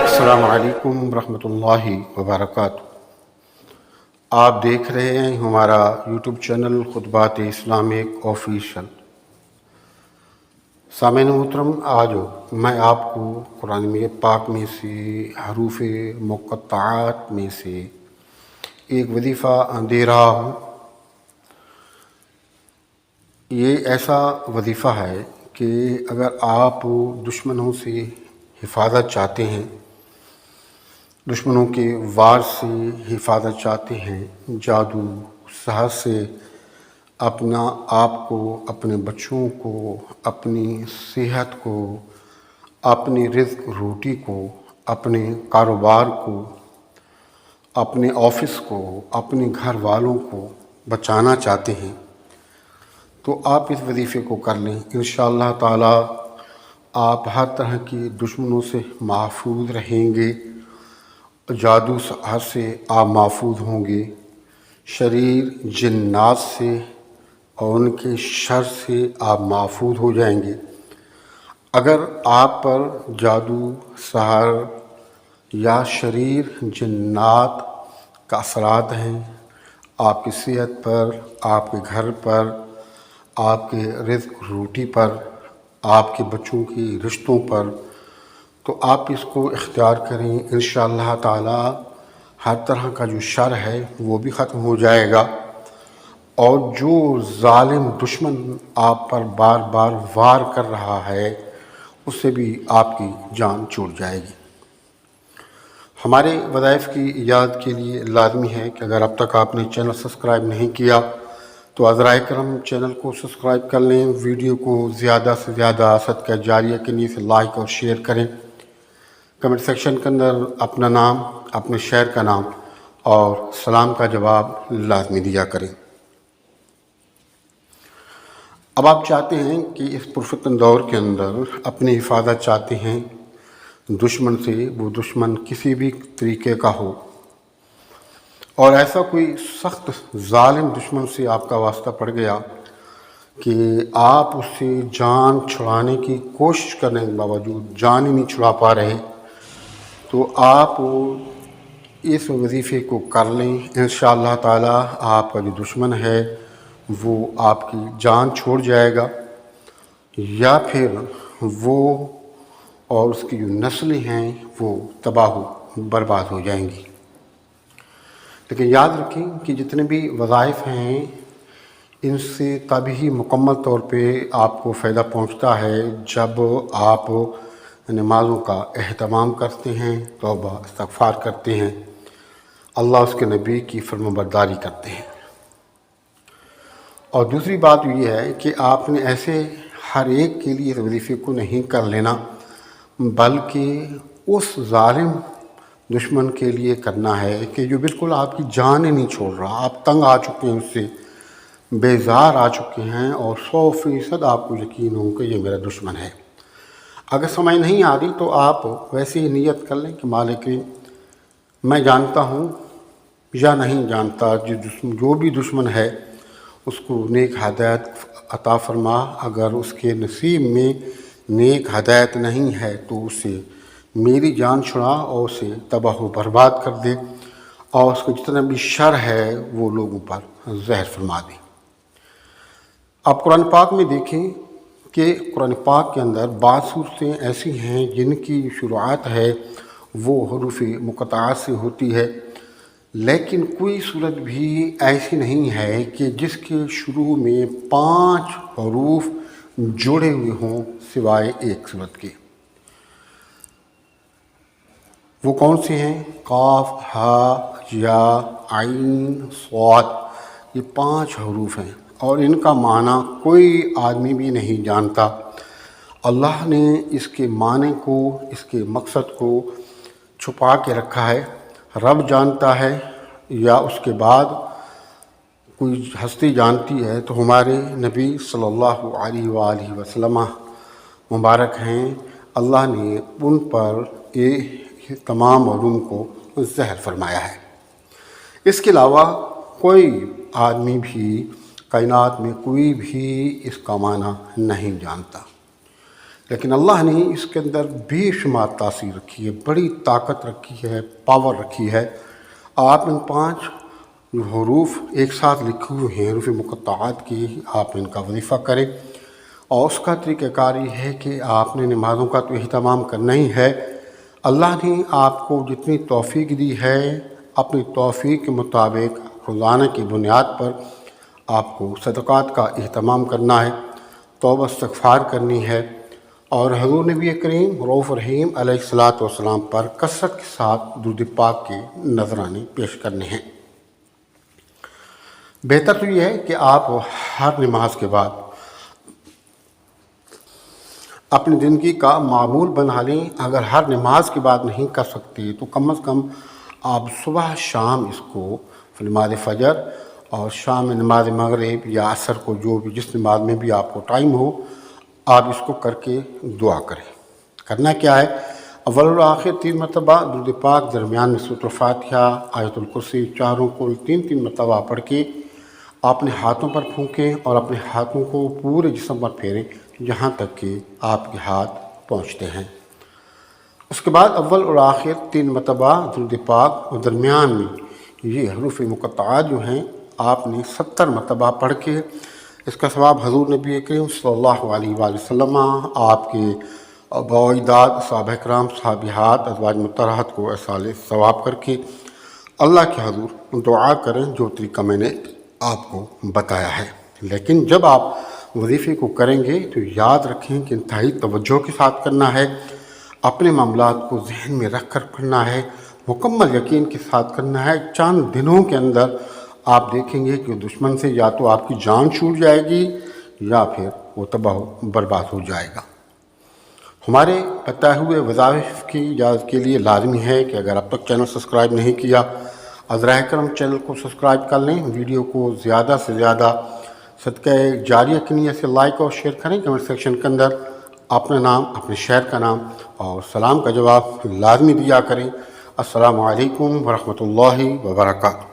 السلام علیکم ورحمۃ اللہ وبرکاتہ۔ آپ دیکھ رہے ہیں ہمارا یوٹیوب چینل خطبات اسلامک آفیشل۔ سامعین محترم، آج میں آپ کو قرآن پاک میں سے حروف مقطعات میں سے ایک وظیفہ دے رہا ہوں۔ یہ ایسا وظیفہ ہے کہ اگر آپ دشمنوں سے حفاظت چاہتے ہیں، دشمنوں کے وار سے حفاظت چاہتے ہیں، جادو سحر سے اپنا آپ کو، اپنے بچوں کو، اپنی صحت کو، اپنی رزق روٹی کو، اپنے کاروبار کو، اپنے آفس کو، اپنے گھر والوں کو بچانا چاہتے ہیں تو آپ اس وظیفے کو کر لیں۔ انشاءاللہ تعالی آپ ہر طرح کی دشمنوں سے محفوظ رہیں گے، جادو سحر سے آپ محفوظ ہوں گے، شریر جنات سے اور ان کے شر سے آپ محفوظ ہو جائیں گے۔ اگر آپ پر جادو سحر یا شریر جنات کا اثرات ہیں، آپ کی صحت پر، آپ کے گھر پر، آپ کے رزق روٹی پر، آپ کے بچوں کی رشتوں پر، تو آپ اس کو اختیار کریں۔ انشاءاللہ تعالی ہر طرح کا جو شر ہے وہ بھی ختم ہو جائے گا، اور جو ظالم دشمن آپ پر بار بار وار کر رہا ہے اس سے بھی آپ کی جان چھوٹ جائے گی۔ ہمارے وظائف کی ایجاد کے لیے لازمی ہے کہ اگر اب تک آپ نے چینل سبسکرائب نہیں کیا تو عذرائے کرم چینل کو سبسکرائب کر لیں، ویڈیو کو زیادہ سے زیادہ صدقہ جاریہ کے نیت سے لائک اور شیئر کریں، کمنٹ سیکشن کے اندر اپنا نام، اپنے شہر کا نام اور سلام کا جواب لازمی دیا کریں۔ اب آپ چاہتے ہیں کہ اس پرفتن دور کے اندر اپنی حفاظت چاہتے ہیں دشمن سے، وہ دشمن کسی بھی طریقے کا ہو، اور ایسا کوئی سخت ظالم دشمن سے آپ کا واسطہ پڑ گیا کہ آپ اس سے جان چھڑانے کی کوشش کرنے کے باوجود جان ہی نہیں چھڑا پا رہے، تو آپ اس وظیفے کو کر لیں۔ انشاءاللہ تعالی آپ کا جو دشمن ہے وہ آپ کی جان چھوڑ جائے گا، یا پھر وہ اور اس کی جو نسلیں ہیں وہ تباہ و برباد ہو جائیں گی۔ لیکن یاد رکھیں کہ جتنے بھی وظائف ہیں ان سے تبھی مکمل طور پہ آپ کو فائدہ پہنچتا ہے جب آپ نمازوں کا اہتمام کرتے ہیں، توبہ استغفار کرتے ہیں، اللہ اس کے نبی کی فرمانبرداری کرتے ہیں۔ اور دوسری بات یہ ہے کہ آپ نے ایسے ہر ایک کے لیے اس وظیفے کو نہیں کر لینا، بلکہ اس ظالم دشمن کے لیے کرنا ہے کہ جو بالکل آپ کی جان ہی نہیں چھوڑ رہا، آپ تنگ آ چکے ہیں، اس سے بیزار آ چکے ہیں، اور 100% آپ کو یقین ہو کہ یہ میرا دشمن ہے۔ اگر سمجھ نہیں آ رہی تو آپ ویسے ہی نیت کر لیں کہ مالک میں جانتا ہوں یا نہیں جانتا، جو بھی دشمن ہے اس کو نیک ہدایت عطا فرما، اگر اس کے نصیب میں نیک ہدایت نہیں ہے تو اسے میری جان چھڑا اور اسے تباہ و برباد کر دے، اور اس کو جتنا بھی شر ہے وہ لوگوں پر زہر فرما دے۔ آپ قرآن پاک میں دیکھیں کہ قرآن پاک کے اندر بعض صورتیں ایسی ہیں جن کی شروعات ہے وہ حروف مقطعات سے ہوتی ہے، لیکن کوئی صورت بھی ایسی نہیں ہے کہ جس کے شروع میں 5 حروف جڑے ہوئے ہوں سوائے ایک صورت کے۔ وہ کون سے ہیں؟ قاف، ہا، یا، عین، صاد، یہ 5 حروف ہیں، اور ان کا معنی کوئی آدمی بھی نہیں جانتا۔ اللہ نے اس کے معنی کو، اس کے مقصد کو چھپا کے رکھا ہے، رب جانتا ہے یا اس کے بعد کوئی ہستی جانتی ہے تو ہمارے نبی صلی اللہ علیہ وآلہ وسلم مبارک ہیں، اللہ نے ان پر یہ تمام علوم کو ظاہر فرمایا ہے۔ اس کے علاوہ کوئی آدمی بھی کائنات میں کوئی بھی اس کا معنی نہیں جانتا، لیکن اللہ نے اس کے اندر بے شمار تاثیر رکھی ہے، بڑی طاقت رکھی ہے، پاور رکھی ہے۔ آپ ان 5 جو حروف ایک ساتھ لکھے ہوئے ہیں حروف مقطعات کی، آپ ان کا وظیفہ کریں، اور اس کا طریقہ کار یہ ہے کہ آپ نے نمازوں کا تو اہتمام کرنا ہی ہے۔ اللہ نے آپ کو جتنی توفیق دی ہے، اپنی توفیق کے مطابق روزانہ کی بنیاد پر آپ کو صدقات کا اہتمام کرنا ہے، توبہ استغفار کرنی ہے، اور حضور نبی کریم رؤوف رحیم علیہ الصلاۃ والسلام پر کثرت کے ساتھ درود پاک کے نذرانے پیش کرنے ہیں۔ بہتر تو یہ ہے کہ آپ ہر نماز کے بعد اپنی زندگی کا معمول بنا لیں۔ اگر ہر نماز کے بعد نہیں کر سکتے تو کم از کم آپ صبح شام اس کو نماز فجر اور شام نماز مغرب یا عصر کو جو بھی جس نماز میں بھی آپ کو ٹائم ہو، آپ اس کو کر کے دعا کریں۔ کرنا کیا ہے؟ اول و آخر 3 مرتبہ درود پاک، درمیان میں سورۃ الفاتحہ، آیت الکرسی، چاروں کل 3 مرتبہ پڑھ کے اپنے ہاتھوں پر پھونکیں اور اپنے ہاتھوں کو پورے جسم پر پھیریں جہاں تک کہ آپ کے ہاتھ پہنچتے ہیں۔ اس کے بعد اول اور آخر 3 مرتبہ درود پاک، اور درمیان میں یہ حروف مقطعات جو ہیں آپ نے 70 مرتبہ پڑھ کے اس کا ثواب حضور نبی کریم صلی اللہ علیہ وآلہ وسلم، آپ کے آباء و اجداد، صحابہ کرام، صحابیات، ازواج مطہرات کو ایصال ثواب کر کے اللہ کے حضور دعا کریں جو طریقہ میں نے آپ کو بتایا ہے۔ لیکن جب آپ وظیفے کو کریں گے تو یاد رکھیں کہ انتہائی توجہ کے ساتھ کرنا ہے، اپنے معاملات کو ذہن میں رکھ کر پڑھنا ہے، مکمل یقین کے ساتھ کرنا ہے۔ چند دنوں کے اندر آپ دیکھیں گے کہ دشمن سے یا تو آپ کی جان چھوٹ جائے گی یا پھر وہ تباہ و برباد ہو جائے گا۔ ہمارے بتائے ہوئے وظائف کی اجازت کے لیے لازمی ہے کہ اگر اب تک چینل سبسکرائب نہیں کیا، عذرائے کرم چینل کو سبسکرائب کر لیں، ویڈیو کو زیادہ سے زیادہ صدقہ جاریہ کی نیت سے لائک اور شیئر کریں۔ کمنٹ سیکشن کے اندر اپنا نام، اپنے شہر کا نام اور سلام کا جواب لازمی دیا کریں۔ السلام علیکم ورحمۃ اللہ وبرکاتہ۔